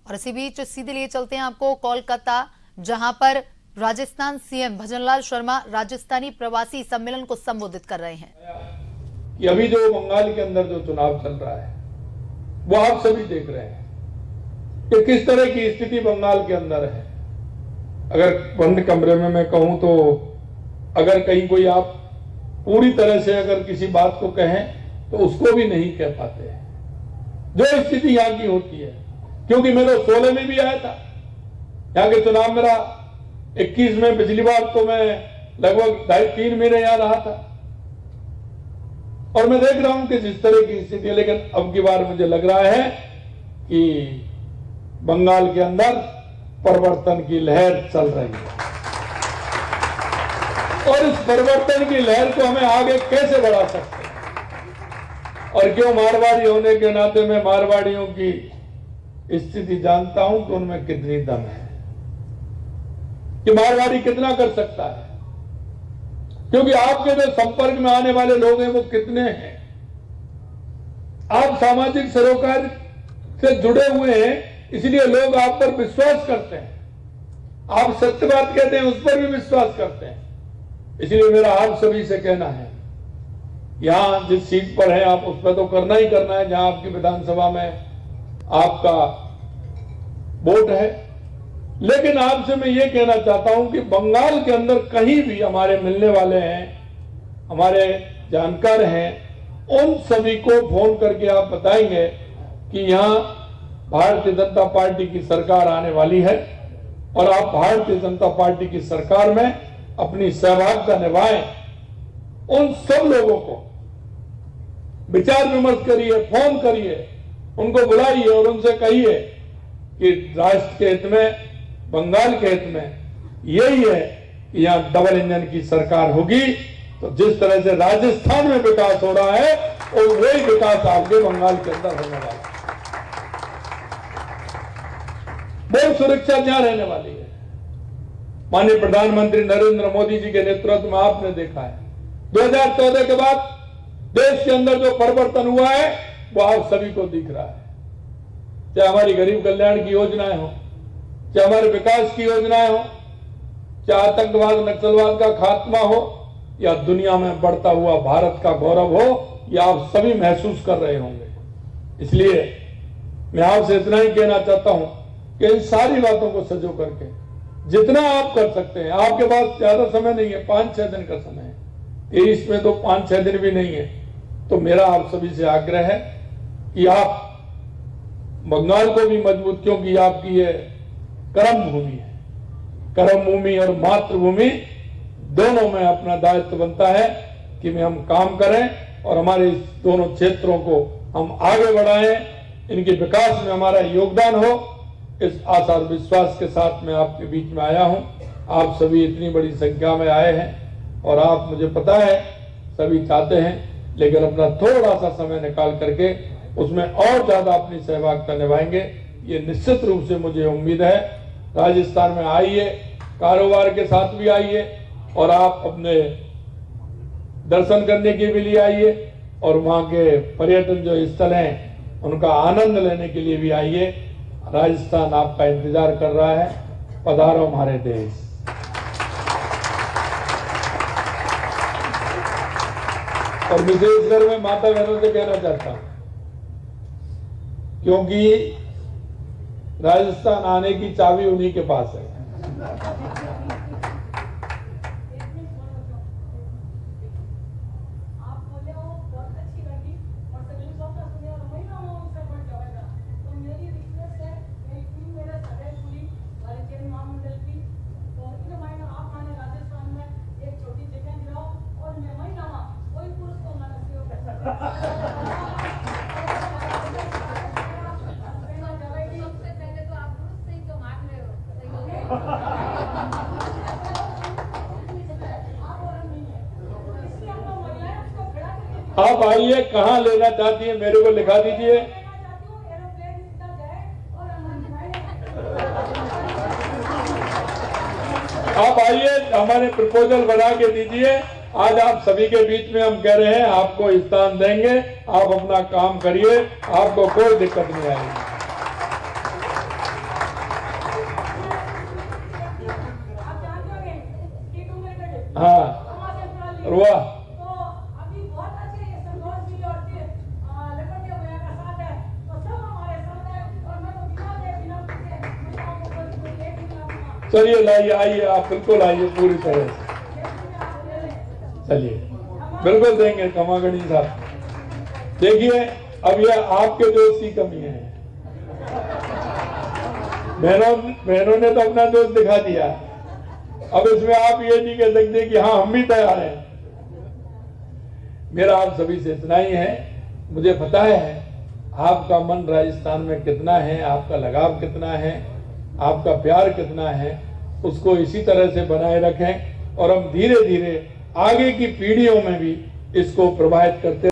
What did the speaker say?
और इसी बीच सीधे लिए चलते हैं आपको कोलकाता, जहां पर राजस्थान सीएम भजनलाल शर्मा राजस्थानी प्रवासी सम्मेलन को संबोधित कर रहे हैं। कि अभी जो बंगाल के अंदर जो चुनाव चल रहा है वो आप सभी देख रहे हैं कि किस तरह की स्थिति बंगाल के अंदर है। अगर बंद कमरे में मैं कहूं तो अगर कहीं कोई आप पूरी तरह से अगर किसी बात को कहें तो उसको भी नहीं कह पाते हैं, जो स्थिति यहाँ की होती है। क्योंकि मैं तो 16 में भी आया था, यहाँ के चुनाव मेरा 21 में, पिछली बार तो मैं लगभग 2.5-3 महीने यहाँ रहा था और मैं देख रहा हूं कि जिस तरह की स्थिति है। लेकिन अब की बार मुझे लग रहा है कि बंगाल के अंदर परिवर्तन की लहर चल रही है और इस परिवर्तन की लहर को हमें आगे कैसे बढ़ा सकते हैं। और क्यों मारवाड़ी होने के नाते मैं मारवाड़ियों की स्थिति जानता हूं कि उनमें कितनी दम है, कि मारवाड़ी कितना कर सकता है। क्योंकि आपके जो संपर्क में आने वाले लोग हैं वो कितने हैं, आप सामाजिक सरोकार से जुड़े हुए हैं, इसलिए लोग आप पर विश्वास करते हैं। आप सत्य बात कहते हैं, उस पर भी विश्वास करते हैं। इसलिए मेरा आप सभी से कहना है, यहां जिस सीट पर है आप उस पर तो करना ही करना है जहां आपकी विधानसभा में आपका वोट है। लेकिन आपसे मैं ये कहना चाहता हूं कि बंगाल के अंदर कहीं भी हमारे मिलने वाले हैं, हमारे जानकार हैं, उन सभी को फोन करके आप बताएंगे कि यहां भारतीय जनता पार्टी की सरकार आने वाली है और आप भारतीय जनता पार्टी की सरकार में अपनी सहभागिता निभाएं। उन सब लोगों को विचार विमर्श करिए, फोन करिए, उनको बुलाइए और उनसे कहिए कि राष्ट्र के हित में, बंगाल के हित में यही है कि यहाँ डबल इंजन की सरकार होगी। तो जिस तरह से राजस्थान में विकास हो रहा है और वही विकास आपके बंगाल के अंदर होने वाला है। बहुत सुरक्षा जहां रहने वाली है। माननीय प्रधानमंत्री नरेंद्र मोदी जी के नेतृत्व में आपने देखा है 2014 के बाद देश के अंदर जो परिवर्तन हुआ है वो आप सभी को दिख रहा है। चाहे हमारी गरीब कल्याण की योजनाएं हो, चाहे हमारे विकास की योजनाएं हो, चाहे आतंकवाद नक्सलवाद का खात्मा हो या दुनिया में बढ़ता हुआ भारत का गौरव हो, यह आप सभी महसूस कर रहे होंगे। इसलिए मैं आपसे इतना ही कहना चाहता हूं कि इन सारी बातों को सजो करके जितना आप कर सकते हैं, आपके पास ज्यादा समय नहीं है, 5-6 दिन का समय है, 23 में तो 5-6 दिन भी नहीं है। तो मेरा आप सभी से आग्रह है कि आप बंगाल को भी मजबूत, क्योंकि आपकी ये कर्म भूमि है, कर्म भूमि और मातृभूमि दोनों में अपना दायित्व बनता है कि में हम काम करें और हमारे इस दोनों क्षेत्रों को हम आगे बढ़ाएं, इनके विकास में हमारा योगदान हो। इस आशा और विश्वास के साथ मैं आपके बीच में आया हूं। आप सभी इतनी बड़ी संख्या में आए हैं और आप, मुझे पता है सभी चाहते हैं, लेकिन अपना थोड़ा सा समय निकाल करके उसमें और ज्यादा अपनी सहभागिता निभाएंगे, ये निश्चित रूप से मुझे उम्मीद है। राजस्थान में आइए, कारोबार के साथ भी आइए और आप अपने दर्शन करने के भी लिए आइए और वहां के पर्यटन जो स्थल हैं उनका आनंद लेने के लिए भी आइए। राजस्थान आपका इंतजार कर रहा है, पधारो हमारे देश। और विशेषकर मैं माता बहनों से कहना चाहता हूं, क्योंकि राजस्थान आने की चाबी उन्हीं के पास है। आप आइए, कहाँ लेना चाहती है मेरे को लिखा दीजिए। आप आइए, हमारे प्रपोजल बना के दीजिए। आज आप सभी के बीच में हम कह रहे हैं आपको स्थान देंगे, आप अपना काम करिए, आपको कोई दिक्कत नहीं आएगी। चलिए लाइए, आइए, आप बिल्कुल आइए पूरी तरह से। चलिए, बिल्कुल देंगे खमागणी साहब। देखिए, अब यह आपके दोस्त की कमी है। बहनों ने तो अपना दोस्त दिखा दिया, अब इसमें आप ये नहीं कह सकते कि हाँ हम भी तैयार हैं। मेरा आप सभी से इतना ही है। मुझे पता है आपका मन राजस्थान में कितना है, आपका लगाव कितना है, आपका प्यार कितना है। उसको इसी तरह से बनाए रखें और हम धीरे धीरे आगे की पीढ़ियों में भी इसको प्रवाहित करते